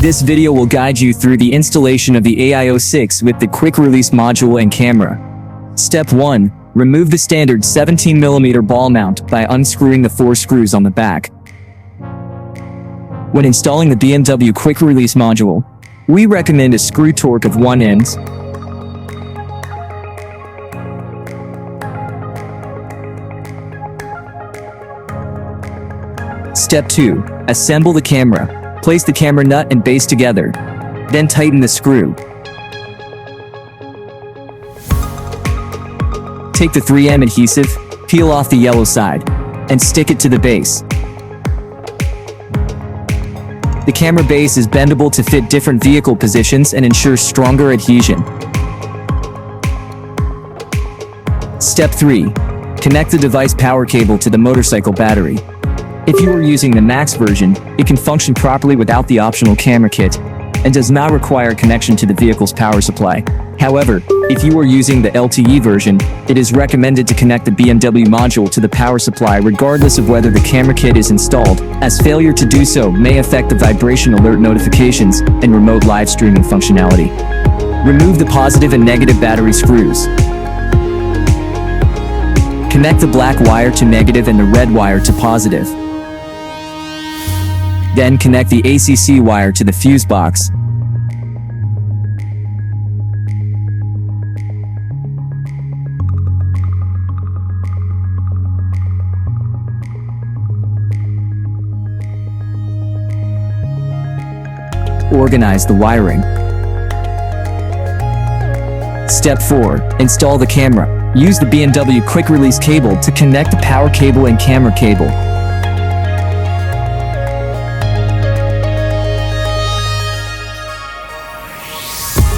This video will guide you through the installation of the AIO-6 with the Quick-Release Module and camera. Step 1. Remove the standard 17mm ball mount by unscrewing the 4 screws on the back. When installing the BMW Quick-Release Module, we recommend a screw torque of 1 end. Step 2. Assemble the camera. Place the camera nut and base together. Then tighten the screw. Take the 3M adhesive, peel off the yellow side, and stick it to the base. The camera base is bendable to fit different vehicle positions and ensures stronger adhesion. Step 3. Connect the device power cable to the motorcycle battery. If you are using the Max version, it can function properly without the optional camera kit, and does not require connection to the vehicle's power supply. However, if you are using the LTE version, it is recommended to connect the BMW module to the power supply regardless of whether the camera kit is installed, as failure to do so may affect the vibration alert notifications and remote live streaming functionality. Remove the positive and negative battery screws. Connect the black wire to negative and the red wire to positive. Then connect the ACC wire to the fuse box. Organize the wiring. Step 4. Install the camera. Use the BMW Quick-Release cable to connect the power cable and camera cable.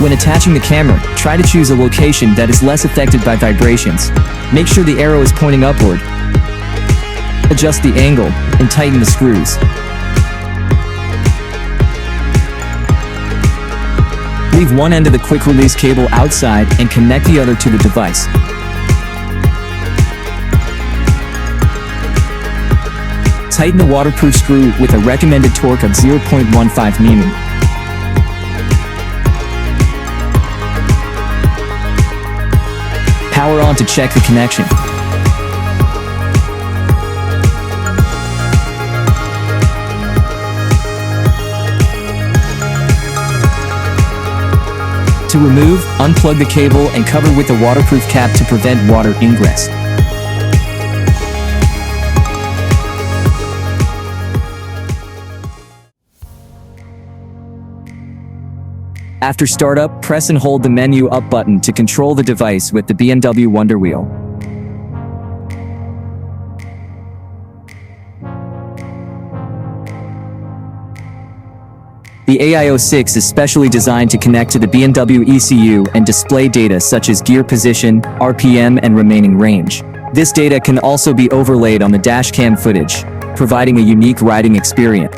When attaching the camera, try to choose a location that is less affected by vibrations. Make sure the arrow is pointing upward. Adjust the angle and tighten the screws. Leave one end of the quick-release cable outside and connect the other to the device. Tighten the waterproof screw with a recommended torque of 0.15 mm. Power on to check the connection. To remove, unplug the cable and cover with a waterproof cap to prevent water ingress. After startup, press and hold the menu up button to control the device with the BMW Wonder Wheel. The AIO-6 is specially designed to connect to the BMW ECU and display data such as gear position, RPM, and remaining range. This data can also be overlaid on the dashcam footage, providing a unique riding experience.